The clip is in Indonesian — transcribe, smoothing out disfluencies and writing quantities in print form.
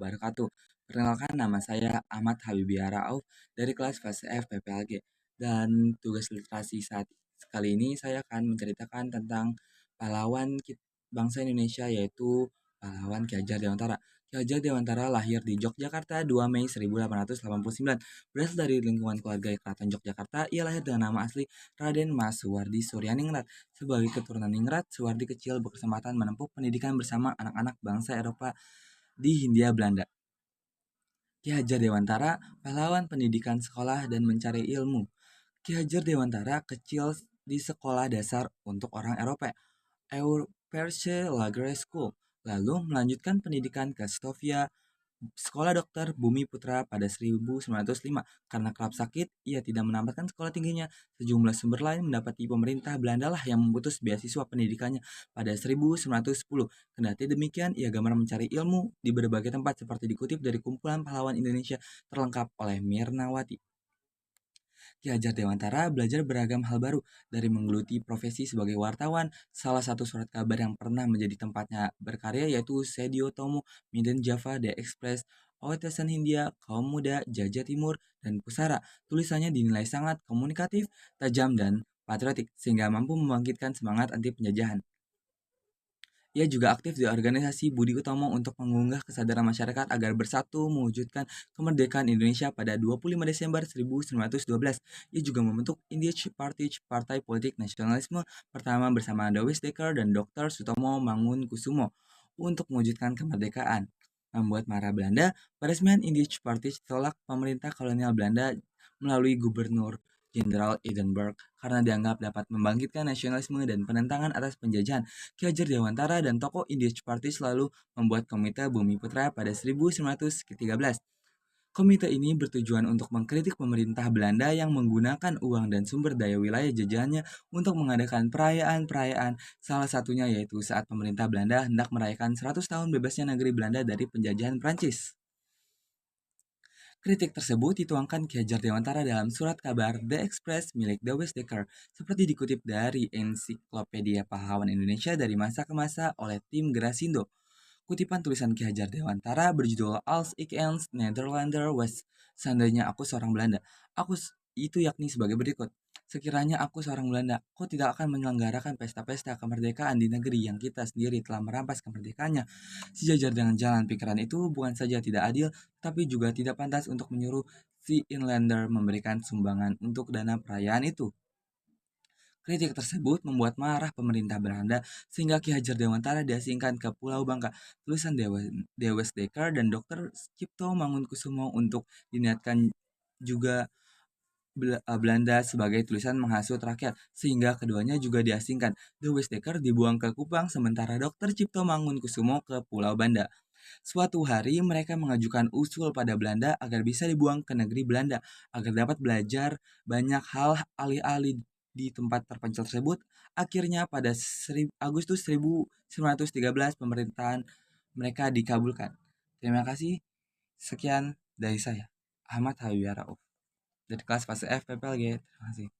wabarakatuh. Perkenalkan nama saya Ahmad Habibie Rauf dari kelas fase F PPLG. Dan tugas literasi saat kali ini saya akan menceritakan tentang pahlawan bangsa Indonesia yaitu pahlawan Ki Hajar Dewantara. Ki Hajar Dewantara lahir di Yogyakarta 2 Mei 1889. Berasal dari lingkungan keluarga Keraton Yogyakarta, ia lahir dengan nama asli Raden Mas Suwardi Suryaningrat. Sebagai keturunan ningrat, Suwardi kecil berkesempatan menempuh pendidikan bersama anak-anak bangsa Eropa di Hindia Belanda. Ki Hajar Dewantara, pahlawan pendidikan sekolah dan mencari ilmu. Ki Hajar Dewantara kecil di sekolah dasar untuk orang Eropa, Europersche Lagere School, lalu melanjutkan pendidikan ke Stovia Sekolah Dokter Bumi Putra pada 1905. Karena kerap sakit, ia tidak menamatkan sekolah tingginya. Sejumlah sumber lain mendapati pemerintah Belanda lah yang memutus beasiswa pendidikannya pada 1910. Kendati demikian, ia gemar mencari ilmu di berbagai tempat seperti dikutip dari kumpulan pahlawan Indonesia terlengkap oleh Mirnawati. Ki Hajar Dewantara belajar beragam hal baru, dari menggeluti profesi sebagai wartawan. Salah satu surat kabar yang pernah menjadi tempatnya berkarya yaitu Sedio Tomo, Midden Java, The Express, Owetesan Hindia, Kaum Muda, Jajah Timur, dan Pusara. Tulisannya dinilai sangat komunikatif, tajam, dan patriotik, sehingga mampu membangkitkan semangat anti penjajahan. Ia juga aktif di organisasi Budi Utomo untuk mengunggah kesadaran masyarakat agar bersatu mewujudkan kemerdekaan Indonesia pada 25 Desember 1912. Ia juga membentuk Indisch Party, partai politik nasionalisme pertama bersama Dawes Dekker dan Dr. Sutomo Mangunkusumo untuk mewujudkan kemerdekaan. Membuat marah Belanda, peresmian Indisch Party ditolak pemerintah kolonial Belanda melalui Gubernur Jenderal Edinburgh karena dianggap dapat membangkitkan nasionalisme dan penentangan atas penjajahan. Ki Hajar Dewantara dan tokoh Indisch Party selalu membuat Komite Bumi Putra pada 1913. Komite ini bertujuan untuk mengkritik pemerintah Belanda yang menggunakan uang dan sumber daya wilayah jajahannya untuk mengadakan perayaan-perayaan, salah satunya yaitu saat pemerintah Belanda hendak merayakan 100 tahun bebasnya negeri Belanda dari penjajahan Prancis. Kritik tersebut dituangkan Ki Hajar Dewantara dalam surat kabar The Express milik Dawes Dekker, seperti dikutip dari Ensiklopedia Pahlawan Indonesia dari masa ke masa oleh tim Gerasindo. Kutipan tulisan Ki Hajar Dewantara berjudul Als ik eens Nederlander was, seandainya aku seorang Belanda. Itu yakni sebagai berikut. Sekiranya aku seorang Belanda, aku tidak akan menyelenggarakan pesta-pesta kemerdekaan di negeri yang kita sendiri telah merampas kemerdekaannya. Sejajar dengan jalan pikiran itu bukan saja tidak adil, tapi juga tidak pantas untuk menyuruh si inlander memberikan sumbangan untuk dana perayaan itu. Kritik tersebut membuat marah pemerintah Belanda sehingga Ki Hajar Dewantara diasingkan ke Pulau Bangka. Tulisan Dewes Dekker dan Dr. Cipto Mangunkusumo untuk diniatkan juga Belanda sebagai tulisan menghasut rakyat, sehingga keduanya juga diasingkan. Dewes Dekker dibuang ke Kupang, sementara Dr. Cipto Mangunkusumo ke Pulau Banda. Suatu hari mereka mengajukan usul pada Belanda agar bisa dibuang ke negeri Belanda, agar dapat belajar banyak hal alih-alih di tempat terpencil tersebut. Akhirnya pada Agustus 1913 pemerintahan mereka dikabulkan. Terima kasih. Sekian dari saya, Ahmad Habibie Rauf dari kelas fase F PPLG. Terima kasih.